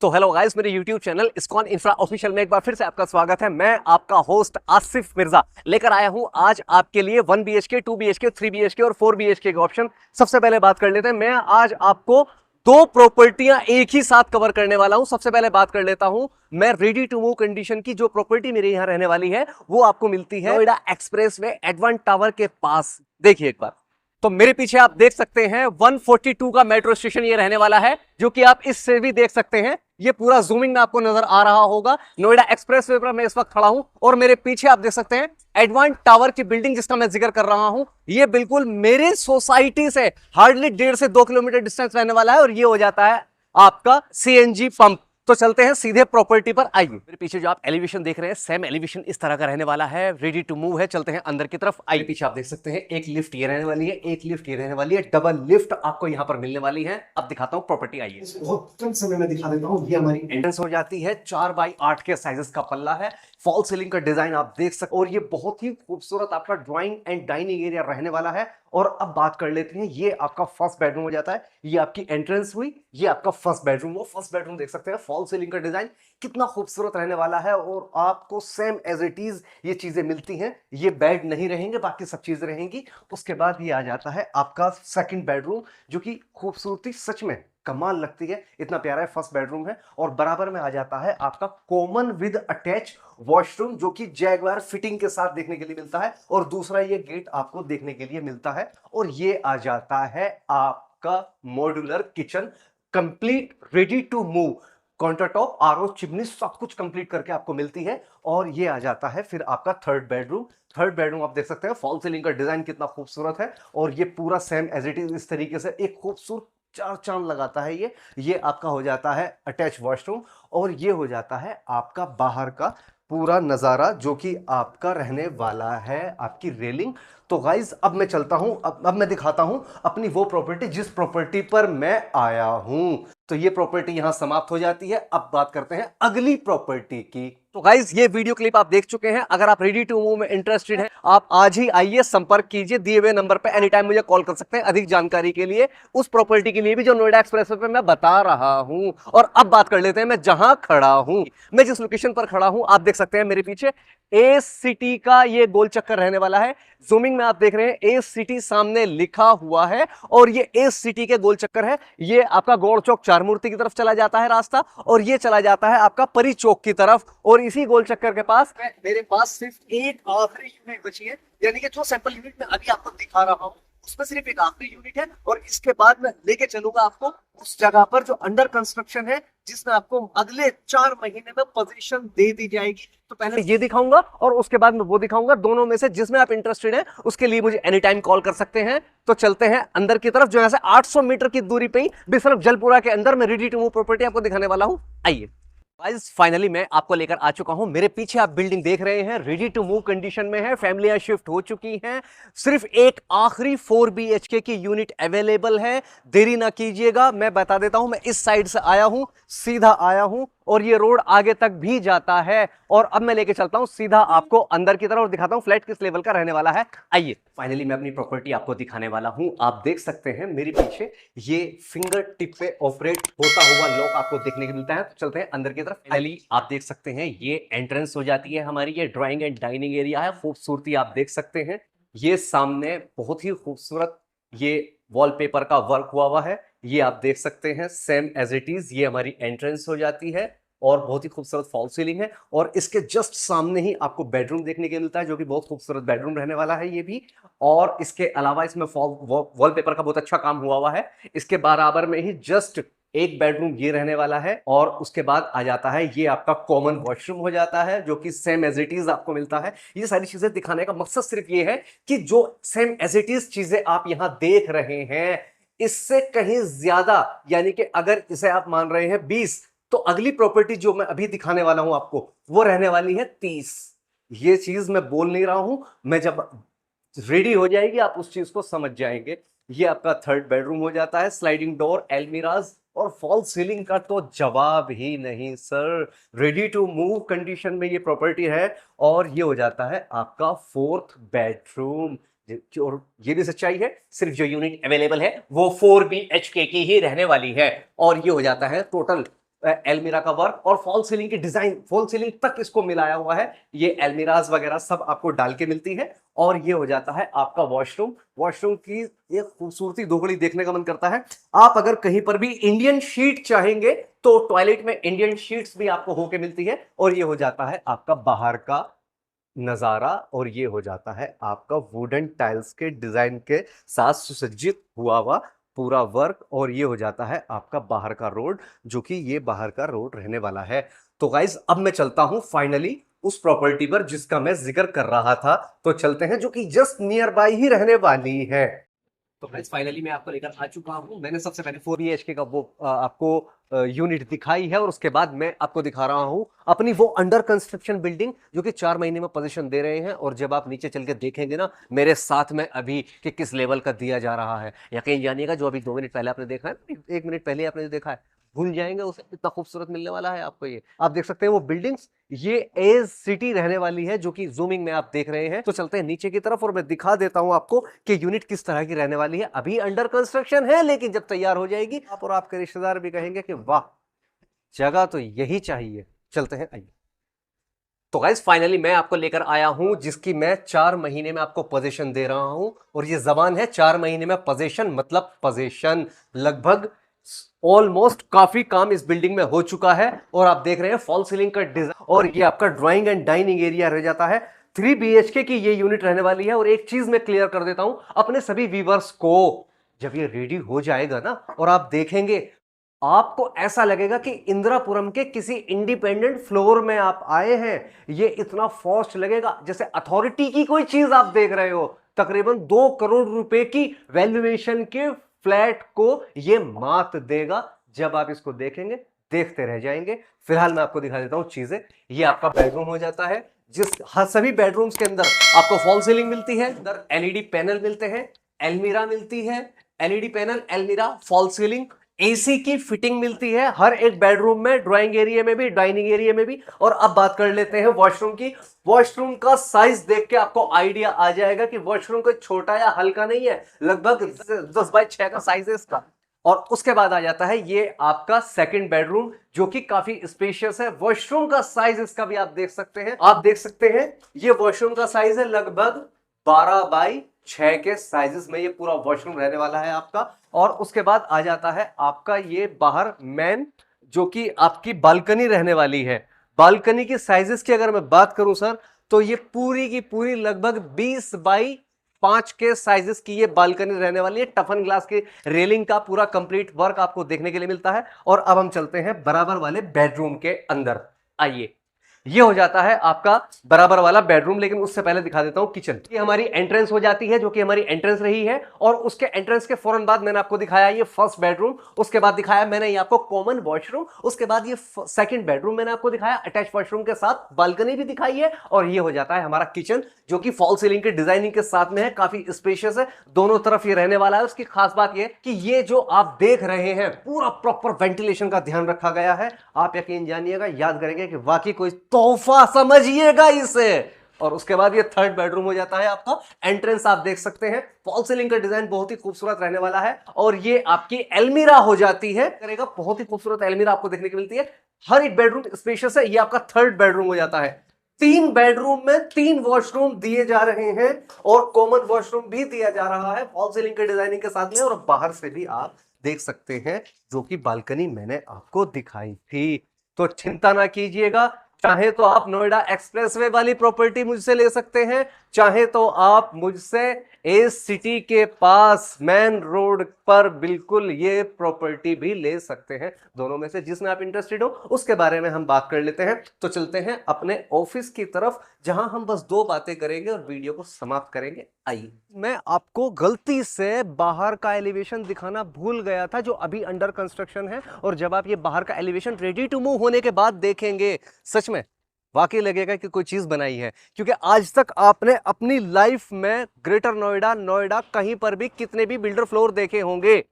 तो hello guys, मेरे YouTube channel ISKCON infra official में एक बार फिर से आपका स्वागत है। मैं आपका होस्ट आसिफ मिर्जा लेकर आया हूं आज आपके लिए 1 BHK, 2 BHK, 3 BHK और 4 BHK का ऑप्शन। सबसे पहले बात कर लेते हैं, मैं आज आपको दो प्रॉपर्टियां एक ही साथ कवर करने वाला हूं। सबसे पहले बात कर लेता हूं, मैं रेडी टू मूव कंडीशन की जो प्रॉपर्टी मेरे यहां रहने वाली है वो आपको मिलती है Noida express way advance tower के पास। देखिए एक बार, तो मेरे पीछे आप देख सकते हैं 142 का मेट्रो स्टेशन ये रहने वाला है, जो कि आप इससे भी देख सकते हैं। ये पूरा जूमिंग में आपको नजर आ रहा होगा। नोएडा एक्सप्रेसवे पर मैं इस वक्त खड़ा हूं और मेरे पीछे आप देख सकते हैं एडवान टावर की बिल्डिंग जिसका मैं जिक्र कर रहा हूं। ये बिल्कुल मेरे सोसाइटी से हार्डली 1.5 से 2 किलोमीटर डिस्टेंस रहने वाला है और ये हो जाता है आपका सीएनजी पंप। तो चलते हैं सीधे प्रॉपर्टी पर। आइए, मेरे पीछे जो आप एलिवेशन देख रहे हैं, सेम एलिवेशन इस तरह का रहने वाला है। रेडी टू मूव है। चलते हैं अंदर की तरफ। आइए, पीछे आप देख सकते हैं एक लिफ्ट ये रहने वाली है, एक लिफ्ट ये रहने वाली है। डबल लिफ्ट आपको यहां पर मिलने वाली है। अब दिखाता हूं प्रॉपर्टी। आइए, बहुत कम समय में दिखा देता हूं। ये हमारी एंट्रेंस हो जाती है। 4x8 के साइजेस का पल्ला है। फॉल सीलिंग का डिजाइन आप देख सकते, और ये बहुत ही खूबसूरत आपका ड्राइंग एंड डाइनिंग एरिया रहने वाला है। और अब बात कर लेते हैं, ये आपका फर्स्ट बेडरूम हो जाता है। ये आपकी एंट्रेंस हुई, ये आपका फर्स्ट बेडरूम। वो फर्स्ट बेडरूम देख सकते हैं, फॉल सीलिंग का डिजाइन कितना खूबसूरत रहने वाला है। और आपको सेम एज इट इज ये चीजें मिलती हैं। ये बेड नहीं रहेंगे, बाकी सब चीजें रहेंगी। उसके बाद ये आ जाता है आपका सेकंड बेडरूम, जो कि खूबसूरती सच में कमाल लगती है। इतना प्यारा है फर्स्ट बेडरूम है। और बराबर में आ जाता है आपका कॉमन विद अटैच वॉशरूम, जो कि जैगवार फिटिंग के साथ देखने के लिए मिलता है। और दूसरा ये गेट आपको देखने के लिए मिलता है। और ये आ जाता है आपका modular kitchen, complete ready to move. Counter top, RO, chimney सब कुछ कंप्लीट करके आपको मिलती है। और ये आ जाता है फिर आपका थर्ड बेडरूम। थर्ड बेडरूम आप देख सकते हैं, फॉल सीलिंग का डिजाइन कितना खूबसूरत है। और ये पूरा सेम एज इट इज इस तरीके से एक खूबसूरत चार चांद लगाता है। ये आपका हो जाता है अटैच वॉशरूम। और ये हो जाता है आपका बाहर का पूरा नजारा, जो कि आपका रहने वाला है आपकी रेलिंग। तो गाइज अब मैं चलता हूं, अब मैं दिखाता हूं अपनी वो प्रॉपर्टी जिस प्रॉपर्टी पर मैं आया हूं। तो ये प्रॉपर्टी यहां समाप्त हो जाती है। अब बात करते हैं अगली प्रॉपर्टी की। तो गाइज ये वीडियो क्लिप आप देख चुके हैं। अगर आप रेडी टू मूव में इंटरेस्टेड हैं, आप आज ही आइए, संपर्क कीजिए दिए हुए नंबर पे। एनी टाइम मुझे कॉल कर सकते हैं अधिक जानकारी के लिए, उस प्रॉपर्टी के लिए भी जो नोएडा एक्सप्रेसवे पे मैं बता रहा हूं। और अब बात कर लेते हैं मैं जहां खड़ा हूं, मैं जिस लोकेशन पर खड़ा हूं। आप देख सकते हैं मेरे पीछे ए सिटी का ये गोल चक्कर रहने वाला है। जूमिंग में आप देख रहे हैं ए सिटी सामने लिखा हुआ है। और ये ए सिटी के गोल चक्कर है। ये आपका गौड़ चौक चार मूर्ति की तरफ चला जाता है रास्ता, और ये चला जाता है आपका परी चौक की तरफ। और इसी गोल चक्कर के पास मेरे पास सिर्फ एक आखिरी यूनिट बची है, यानी कि जो सैंपल यूनिट मैं अभी आपको दिखा रहा हूं उसमें सिर्फ एक आखिरी यूनिट है। और इसके बाद मैं लेके चलूंगा आपको उस जगह पर जो अंडर कंस्ट्रक्शन है, जिसमें आपको अगले 4 महीने में पोजीशन दे दी जाएगी। तो पहले ये दिखाऊंगा और उसके बाद मैं वो दिखाऊंगा। दोनों में से जिसमें आप इंटरेस्टेड हैं उसके लिए मुझे एनी टाइम कॉल कर सकते हैं। तो चलते हैं अंदर की तरफ, जो यहां से 800 मीटर की दूरी पे ही बिसरफ जलपुरा के अंदर मैं रेडी टू मूव प्रॉपर्टी आपको दिखाने वाला हूं। आइए गाइस, फाइनली मैं आपको लेकर आ चुका हूं। मेरे पीछे आप बिल्डिंग देख रहे हैं, रेडी टू मूव कंडीशन में है। फैमिलियां शिफ्ट हो चुकी हैं। सिर्फ एक आखिरी 4 BHK की यूनिट अवेलेबल है। देरी ना कीजिएगा, मैं बता देता हूं। मैं इस साइड से आया हूं, सीधा आया हूं, और ये रोड आगे तक भी जाता है। और अब मैं लेके चलता हूं सीधा आपको अंदर की तरफ और दिखाता हूं फ्लैट किस लेवल का रहने वाला है। आइए, फाइनली मैं अपनी प्रॉपर्टी आपको दिखाने वाला हूं। आप देख सकते हैं मेरे पीछे ये फिंगर टिप पे ऑपरेट होता हुआ लॉक आपको देखने को मिलता है। तो चलते हैं अंदर की तरफ। फाइनली आप देख सकते हैं ये एंट्रेंस हो जाती है हमारी। ये ड्राइंग एंड डाइनिंग एरिया है। खूबसूरती आप देख सकते हैं। ये सामने बहुत ही खूबसूरत ये वॉलपेपर का वर्क हुआ है। ये आप देख सकते हैं सेम एज इट इज। ये हमारी एंट्रेंस हो जाती है और बहुत ही खूबसूरत फॉल सीलिंग है। और इसके जस्ट सामने ही आपको बेडरूम देखने को मिलता है, जो कि बहुत खूबसूरत बेडरूम रहने वाला है ये भी। और इसके अलावा इसमें वॉलपेपर का बहुत अच्छा काम हुआ है। इसके बराबर में ही जस्ट एक बेडरूम ये रहने वाला है। और उसके बाद आ जाता है ये आपका कॉमन वॉशरूम हो जाता है, जो कि सेम एज इट इज आपको मिलता है। ये सारी चीजें दिखाने का मकसद सिर्फ ये है कि जो सेम एज इट इज चीजें आप यहां देख रहे हैं, इससे कहीं ज्यादा, यानी कि अगर इसे आप मान रहे हैं 20, तो अगली प्रॉपर्टी जो मैं अभी दिखाने वाला हूं आपको, वो रहने वाली है 30। ये चीज मैं बोल नहीं रहा हूं, मैं जब रेडी हो जाएगी आप उस चीज को समझ जाएंगे। ये आपका थर्ड बेडरूम हो जाता है। स्लाइडिंग डोर, एलमीराज और फॉल सीलिंग का तो जवाब ही नहीं sir. Ready to move condition में ये प्रॉपर्टी है। और ये हो जाता है आपका फोर्थ बेडरूम। और ये भी सच्चाई है, सिर्फ जो यूनिट अवेलेबल है वो 4 BHK की ही रहने वाली है। और ये हो जाता है टोटल एल्मीरा का वर्क और फॉल सीलिंग की डिजाइन, फॉल सीलिंग तक इसको मिलाया हुआ है। ये एल्मीराज वगैरह सब आपको डाल के मिलती है। और ये हो जाता है आपका वॉशरूम। वॉशरूम की एक खूबसूरती दोगुनी देखने का मन करता है। आप अगर कहीं पर भी इंडियन शीट चाहेंगे तो टॉयलेट में इंडियन शीट्स भी आपको होके मिलती है। और ये हो जाता है आपका बाहर का नजारा, और ये हो जाता है आपका वुडन टाइल्स के डिजाइन के साथ सुसज्जित हुआ पूरा वर्क। और ये हो जाता है आपका बाहर का रोड, जो कि ये बाहर का रोड रहने वाला है। तो गाइज अब मैं चलता हूं फाइनली उस प्रॉपर्टी पर जिसका मैं जिक्र कर रहा था। तो चलते हैं, जो कि जस्ट नियर बाय ही रहने वाली है। तो गाइस फाइनली मैं आपको लेकर आ चुका हूं। मैंने सबसे पहले 4 BHK का वो आपको यूनिट दिखाई है, और उसके बाद मैं आपको दिखा रहा हूं अपनी वो अंडर कंस्ट्रक्शन बिल्डिंग जो कि 4 महीने में पोजीशन दे रहे हैं। और जब आप नीचे चल के देखेंगे ना मेरे साथ में अभी कि किस लेवल का दिया जा रहा है, यकीन जानिएगा जो अभी 2 मिनट पहले आपने देखा है, 1 मिनट पहले आपने जो देखा है, भूल जाएंगे उसे, इतना खूबसूरत मिलने वाला है आपको। ये आप देख सकते हैं वो बिल्डिंग्स, ये एज सिटी रहने वाली है, जो कि जूमिंग में आप देख रहे हैं। तो चलते हैं नीचे की तरफ और मैं दिखा देता हूं आपको कि यूनिट किस तरह की रहने वाली है। अभी अंडर कंस्ट्रक्शन है, लेकिन जब तैयार हो जाएगी आप और आपके रिश्तेदार भी कहेंगे कि वाह, जगह तो यही चाहिए। चलते हैं, आइए। तो गाइस फाइनली मैं आपको लेकर आया हूं जिसकी मैं 4 महीने में आपको पोजीशन दे रहा हूं। और ये जबान है 4 महीने में पोजीशन, मतलब पोजीशन लगभग ऑलमोस्ट काफी काम इस बिल्डिंग में हो चुका है। और आप देख रहे हैं फॉल सीलिंग का डिजाइन, और ये आपका ड्राइंग एंड डाइनिंग एरिया रह जाता है। 3 BHK की ये यूनिट रहने वाली है। और एक चीज मैं क्लियर कर देता हूं अपने सभी व्यूअर्स को, जब ये रेडी हो जाएगा ना और आप देखेंगे, आपको ऐसा लगेगा कि इंदिरापुरम के किसी इंडिपेंडेंट फ्लोर में आप आए हैं। ये इतना फास्ट लगेगा जैसे अथॉरिटी की कोई चीज आप देख रहे हो। तकरीबन 2 करोड़ रुपए की वैल्यूएशन के फ्लैट को ये मात देगा। जब आप इसको देखेंगे देखते रह जाएंगे। फिलहाल मैं आपको दिखा देता हूं चीजें। ये आपका बेडरूम हो जाता है, जिस हर सभी बेडरूम्स के अंदर आपको फॉल सीलिंग मिलती है, अंदर एलईडी पैनल मिलते हैं, एलमीरा मिलती है, LED panel, almirah, fall ceiling, AC की फिटिंग मिलती है हर एक बेडरूम में, ड्राइंग एरिया में भी, डाइनिंग एरिया में भी। और अब बात कर लेते हैं वॉशरूम की। वॉशरूम का साइज देख के आपको आइडिया आ जाएगा कि वॉशरूम कोई छोटा या हल्का नहीं है, लगभग 10x6 का साइज है इसका। और उसके बाद आ जाता है ये आपका सेकंड बेडरूम, जो कि काफी स्पेशियस है। वॉशरूम का साइज इसका भी आप देख सकते हैं, ये वॉशरूम का साइज है लगभग 12x6 के साइजेस में ये पूरा वॉशरूम रहने वाला है आपका। और उसके बाद आ जाता है आपका ये बाहर मेन, जो कि आपकी बालकनी रहने वाली है। बालकनी की साइजेस की अगर मैं बात करूं सर, तो ये पूरी की पूरी लगभग 20x5 के साइजेस की ये बालकनी रहने वाली है। टफन ग्लास की रेलिंग का पूरा कंप्लीट वर्क आपको देखने के लिए मिलता है। और अब हम चलते हैं बराबर वाले बेडरूम के अंदर, आइए। ये हो जाता है आपका बराबर वाला बेडरूम, लेकिन उससे पहले दिखा देता हूं किचन। ये हमारी एंट्रेंस हो जाती है, जो कि हमारी एंट्रेंस रही है। और उसके एंट्रेंस के फौरन बाद मैंने आपको दिखाया ये फर्स्ट बेडरूम, उसके बाद दिखाया मैंने ये आपको कॉमन वॉशरूम, उसके बाद ये सेकंड बेडरूम मैंने आपको दिखाया अटैच वॉशरूम के साथ, बालकनी भी दिखाई है। और ये हो जाता है हमारा किचन, जो कि फॉल सीलिंग के डिजाइनिंग के साथ में है, काफी स्पेशियस है, दोनों तरफ ये रहने वाला है। उसकी खास बात ये कि ये जो आप देख रहे हैं पूरा प्रॉपर वेंटिलेशन का ध्यान रखा गया है। आप यकीन जानिएगा, याद करेंगे कि वाकई कोई तोहफा समझिएगा इसे। और उसके बाद ये थर्ड बेडरूम हो जाता है आपका। एंट्रेंस आप देख सकते हैं, फॉल सीलिंग का डिजाइन बहुत ही खूबसूरत रहने वाला है। और ये आपकी एल्मीरा हो जाती है, करेगा बहुत ही खूबसूरत एल्मीरा आपको देखने को मिलती है। हर एक बेडरूम स्पेशियस है। ये आपका थर्ड बेडरूम हो जाता है। 3 बेडरूम में 3 वॉशरूम दिए जा रहे हैं, और कॉमन वॉशरूम भी दिया जा रहा है फॉल सीलिंग के डिजाइनिंग के साथ में। और बाहर से भी आप देख सकते हैं, जो कि बालकनी मैंने आपको दिखाई थी। तो चिंता ना कीजिएगा, चाहे तो आप नोएडा एक्सप्रेसवे वाली प्रॉपर्टी मुझसे ले सकते हैं, चाहे तो आप मुझसे एस सिटी के पास मेन रोड पर बिल्कुल ये प्रॉपर्टी भी ले सकते हैं। दोनों में से जिसमें आप इंटरेस्टेड हो उसके बारे में हम बात कर लेते हैं। तो चलते हैं अपने ऑफिस की तरफ, जहां हम बस 2 बातें करेंगे और वीडियो को समाप्त करेंगे। आइए। मैं आपको गलती से बाहर का एलिवेशन दिखाना भूल गया था, जो अभी अंडर कंस्ट्रक्शन है। और जब आप ये बाहर का एलिवेशन रेडी टू मूव होने के बाद देखेंगे, सच में वाकई लगेगा कि कोई चीज बनाई है। क्योंकि आज तक आपने अपनी लाइफ में ग्रेटर नोएडा कहीं पर भी कितने भी बिल्डर फ्लोर देखे होंगे,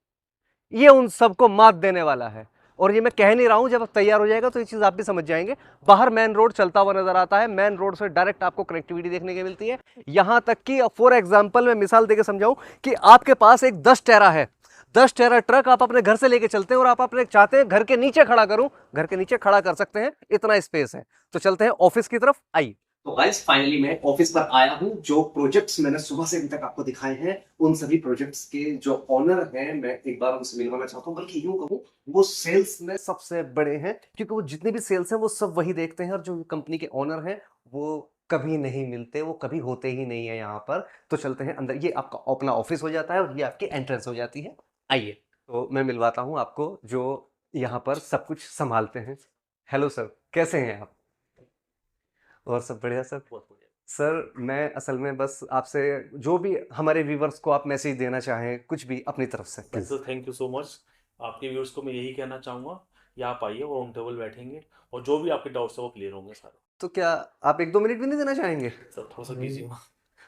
ये उन सबको मात देने वाला है। और ये मैं कह नहीं रहा हूं, जब तैयार हो जाएगा तो ये चीज आप भी समझ जाएंगे। बाहर मेन रोड चलता हुआ नजर आता है, मेन रोड से डायरेक्ट आपको कनेक्टिविटी देखने को मिलती है। यहां तक कि फॉर एग्जांपल मैं मिसाल देके समझाऊं कि आपके पास एक 10 टेरा है, 10 टेरा ट्रक आप अपने घर से लेके चलते हैं और आप अपने चाहते हैं घर के नीचे खड़ा करूं, घर के नीचे खड़ा कर सकते हैं, इतना स्पेस है। तो चलते हैं ऑफिस की तरफ, आइए। तो गाइस फाइनली मैं ऑफिस पर आया हूं। जो प्रोजेक्ट्स मैंने सुबह से अभी तक आपको दिखाए हैं, उन सभी प्रोजेक्ट्स के जो ऑनर हैं, मैं एक बार उनसे मिलवाना चाहता हूं। बल्कि यूं कहूं, वो सेल्स में सबसे बड़े हैं, क्योंकि वो जितने भी सेल्स हैं वो सब वही देखते हैं, और जो कंपनी के ऑनर हैं वो कभी नहीं मिलते, वो कभी होते ही नहीं है यहाँ पर। तो चलते हैं अंदर, ये आपका अपना ऑफिस हो जाता है और ये आपकी एंट्रेंस हो जाती है। आइए, तो मैं मिलवाता हूँ आपको जो यहाँ पर सब कुछ संभालते हैं। हेलो सर, कैसे हैं आप? और सब बढ़िया सर। बहुत बढ़िया सर। मैं असल में बस आपसे जो भी हमारे व्यूवर्स को आप मैसेज देना चाहें, कुछ भी अपनी तरफ से please. Thank you so much. आपके व्यूअर्स को मैं यही कहना चाहूँगा, या आप आइए और ऑन टेबल बैठेंगे और जो भी आपके डाउट्स है वो क्लियर होंगे सारे। तो क्या आप 1-2 मिनट भी नहीं देना चाहेंगे? सर थोड़ा सा बिजी हूँ,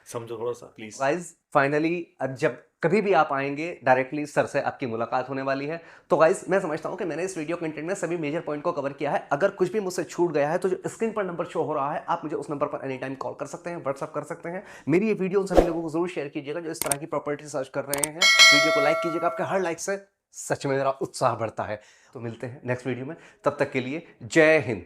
समझो थोड़ा सा प्लीज़। गाइज फाइनली अब जब कभी भी आप आएंगे, डायरेक्टली सर से आपकी मुलाकात होने वाली है। तो गाइज मैं समझता हूं कि मैंने इस वीडियो कंटेंट में सभी मेजर पॉइंट को कवर किया है। अगर कुछ भी मुझसे छूट गया है तो जो स्क्रीन पर नंबर शो हो रहा है, आप मुझे उस नंबर पर एनी टाइम कॉल कर सकते हैं, व्हाट्सअप कर सकते हैं। मेरी ये वीडियो उन सभी लोगों को जरूर शेयर कीजिएगा जो इस तरह की प्रॉपर्टी सर्च कर रहे हैं। वीडियो को लाइक कीजिएगा, आपके हर लाइक से सच में मेरा उत्साह बढ़ता है। तो मिलते हैं नेक्स्ट वीडियो में, तब तक के लिए जय हिंद।